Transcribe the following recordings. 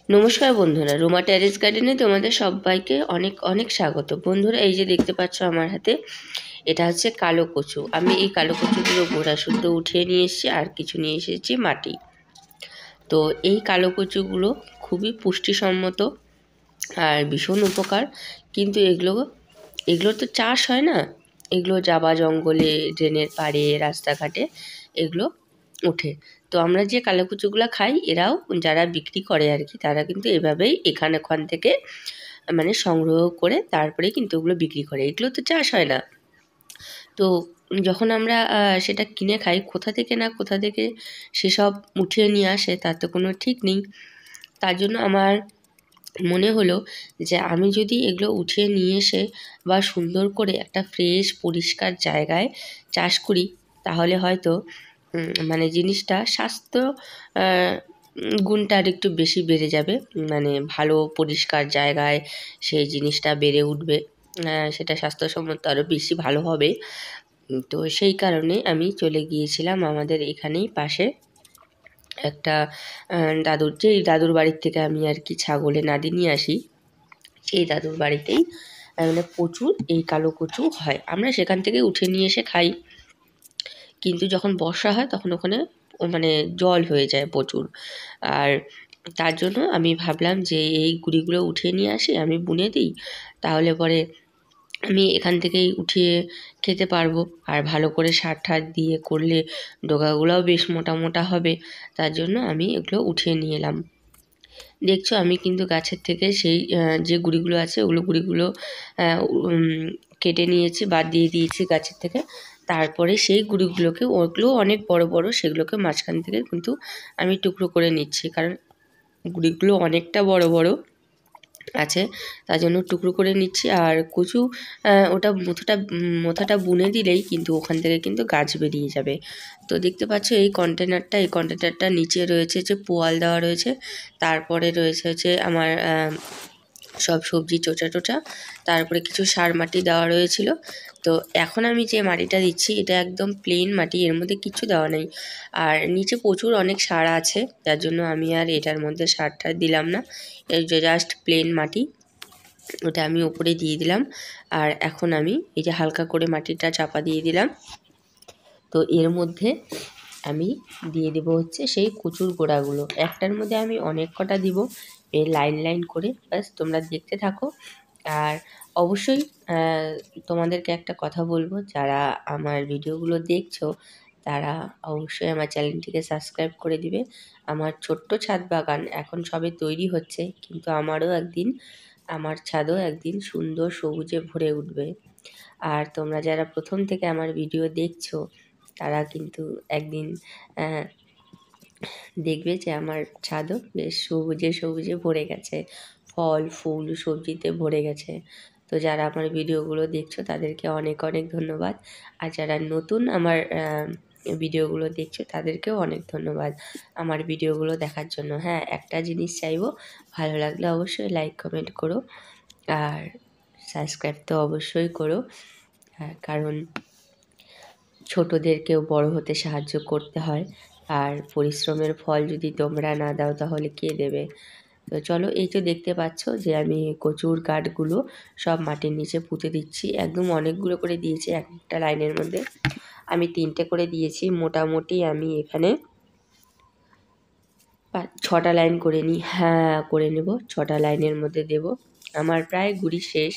নমস্কার বন্ধুরা, রোমা টেরেস গার্ডেনে তোমাদের সবাইকে অনেক অনেক স্বাগত। বন্ধুরা, এই যে দেখতে পাচ্ছ আমার হাতে, এটা হচ্ছে কালো কচু। আমি এই কালো কচুগুলো গোড়া শুদ্ধ উঠিয়ে নিয়ে এসেছি, আর কিছু নিয়ে এসেছি মাটি। তো এই কালো কচুগুলো খুবই পুষ্টিসম্মত আর ভীষণ উপকার। কিন্তু এগুলো তো চাষ হয় না, এগুলো জাবা জঙ্গলে, ড্রেনের পাড়ে, রাস্তাঘাটে এগুলো ওঠে। তো আমরা যে কালো কচুগুলো খাই, এরাও যারা বিক্রি করে আর কি, তারা কিন্তু এভাবেই ওখান থেকে মানে সংগ্রহ করে তারপরে কিন্তু ওগুলো বিক্রি করে। এগুলো তো চাষ হয় না। তো যখন আমরা সেটা কিনে খাই, কোথা থেকে সেসব উঠিয়ে নিয়ে আসে তার তো কোনো ঠিক নেই। তার জন্য আমার মনে হলো যে আমি যদি এগুলো উঠিয়ে নিয়ে এসে বা সুন্দর করে একটা ফ্রেশ পরিষ্কার জায়গায় চাষ করি, তাহলে হয়তো মানে জিনিসটা স্বাস্থ্য গুণটা আর একটু বেশি বেড়ে যাবে। মানে ভালো পরিষ্কার জায়গায় সেই জিনিসটা বেড়ে উঠবে, সেটা স্বাস্থ্যসম্মত আরও বেশি ভালো হবে। তো সেই কারণে আমি চলে গিয়েছিলাম আমাদের এখানেই পাশে একটা দাদুর বাড়ির থেকে আমি আর কি ছাগলে নাদি নিয়ে আসি, সেই দাদুর বাড়িতেই মানে প্রচুর এই কালো কচু হয়। আমরা সেখান থেকে উঠে নিয়ে এসে খাই, কিন্তু যখন বর্ষা হয় তখন ওখানে মানে জল হয়ে যায় প্রচুর। আর তার জন্য আমি ভাবলাম যে এই গুঁড়িগুলো উঠিয়ে নিয়ে আসি, আমি বুনে দিই, তাহলে পরে আমি এখান থেকেই উঠিয়ে খেতে পারবো। আর ভালো করে সার ঠার দিয়ে করলে ডগাগুলোও বেশ মোটা মোটা হবে। তার জন্য আমি এগুলো উঠিয়ে নিয়ে এলাম। দেখছো আমি কিন্তু গাছের থেকে সেই যে গুঁড়িগুলো আছে গুঁড়িগুলো কেটে নিয়েছি, বাদ দিয়ে দিয়েছি গাছের থেকে। তারপরে সেই গুঁড়িগুলোকে, ওগুলো অনেক বড় বড়, সেগুলোকে মাঝখান থেকে কিন্তু আমি টুকরো করে নিচ্ছি, কারণ গুঁড়িগুলো অনেকটা বড় বড় আছে, তার জন্য টুকরো করে নিচ্ছি। আর কচু ওটা মোথাটা বুনে দিলেই কিন্তু ওখান থেকে কিন্তু গাছ বেরিয়ে যাবে। তো দেখতে পাচ্ছ এই কন্টেনারটা নিচে রয়েছে যে পোয়াল দেওয়া রয়েছে, তারপরে রয়েছে হচ্ছে আমার সব সবজি চোচা, তারপরে কিছু সার মাটি দেওয়া রয়েছিল। তো এখন আমি যে মাটিটা দিচ্ছি, এটা একদম প্লেন মাটি, এর মধ্যে কিছু দেওয়া নেই। আর নিচে প্রচুর অনেক সার আছে, যার জন্য আমি আর এটার মধ্যে সারটা দিলাম না। এই যে জাস্ট প্লেন মাটি, ওটা আমি উপরে দিয়ে দিলাম। আর এখন আমি এই যে হালকা করে মাটিটা চাপা দিয়ে দিলাম। তো এর মধ্যে আমি দিয়ে দেবো হচ্ছে সেই কচুর গোড়াগুলো। একটার মধ্যে আমি অনেক কটা দিব, এই লাইন করে। ব্যাস তোমরা দেখতে থাকো। আর অবশ্যই তোমাদেরকে একটা কথা বলবো, যারা আমার ভিডিওগুলো দেখছো তারা অবশ্যই আমার চ্যানেলটিকে সাবস্ক্রাইব করে দিবে। আমার ছোট্ট ছাদ বাগান এখন সবে তৈরি হচ্ছে, কিন্তু আমার ছাদও একদিন সুন্দর সবুজে ভরে উঠবে। আর তোমরা যারা প্রথম থেকে আমার ভিডিও দেখছো, তারা কিন্তু একদিন দেখবে যে আমার ছাদও বেশ সবুজে ভরে গেছে, ফল ফুল সবজিতে ভরে গেছে। তো যারা আমার ভিডিওগুলো দেখছো তাদেরকে অনেক অনেক ধন্যবাদ। আর যারা নতুন আমার ভিডিওগুলো দেখছো তাদেরকেও অনেক ধন্যবাদ আমার ভিডিওগুলো দেখার জন্য। হ্যাঁ, একটা জিনিস চাইবো, ভালো লাগলে অবশ্যই লাইক কমেন্ট করো, আর সাবস্ক্রাইব তো অবশ্যই করো। হ্যাঁ, কারণ ছোটদেরকেও বড় হতে সাহায্য করতে হয়, আর পরিশ্রমের ফল যদি তোমরা না দাও তাহলে কে দেবে। তো চলো, এই তো দেখতে পাচ্ছ যে আমি কচুর কাঠগুলো সব মাটির নিচে পুঁতে দিচ্ছি। একদম অনেকগুলো করে দিয়েছি, একটা লাইনের মধ্যে আমি 3টে করে দিয়েছি। মোটামুটি আমি এখানে 6টা লাইন করে নিই, হ্যাঁ করে নেব, 6টা লাইনের মধ্যে দেব। আমার প্রায় গুঁড়ি শেষ,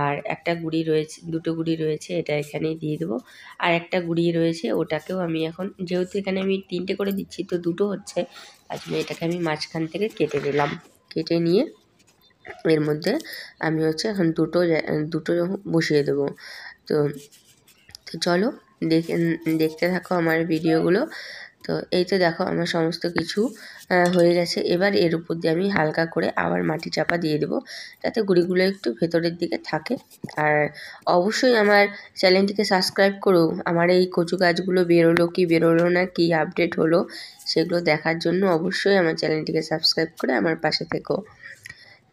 আর একটা গুঁড়ি রয়েছে, 2টো গুঁড়ি রয়েছে, এটা এখানেই দিয়ে দেবো। আর একটা গুঁড়ি রয়েছে, ওটাকেও আমি এখন, যেহেতু এখানে আমি 3টে করে দিচ্ছি তো 2টো হচ্ছে, তার জন্য এটাকে আমি মাঝখান থেকে কেটে নিলাম। কেটে নিয়ে এর মধ্যে আমি হচ্ছে এখন দুটো বসিয়ে দেবো। তো চলো দেখতে থাকো আমার ভিডিওগুলো। তো এই তো দেখো আমার সমস্ত কিছু হয়ে গেছে। এবার এর উপর দিয়ে আমি হালকা করে আবার মাটি চাপা দিয়ে দেবো, যাতে গুঁড়িগুলো একটু ভেতরের দিকে থাকে। আর অবশ্যই আমার চ্যানেলটিকে সাবস্ক্রাইব করো। আমার এই কচু গাছগুলো বেরোলো কি বেরোলো না, কি আপডেট হলো, সেগুলো দেখার জন্য অবশ্যই আমার চ্যানেলটিকে সাবস্ক্রাইব করে আমার পাশে থেকো।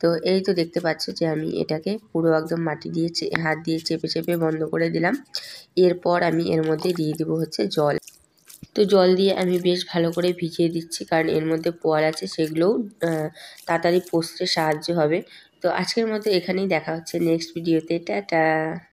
তো এই তো দেখতে পাচ্ছ যে আমি এটাকে পুরো একদম মাটি দিয়ে হাত দিয়ে চেপে বন্ধ করে দিলাম। এরপর আমি এর মধ্যে দিয়ে দেবো হচ্ছে জল। তো জল দিয়ে আমি বেশ ভালো করে ভিজিয়ে দিচ্ছি, কারণ এর মধ্যে পোয়াল আছে, সেগুলোও তাড়াতাড়ি পচতে সাহায্য হবে। তো আজকের মতো এখানেই, দেখা হচ্ছে নেক্সট ভিডিওতে। টাটা।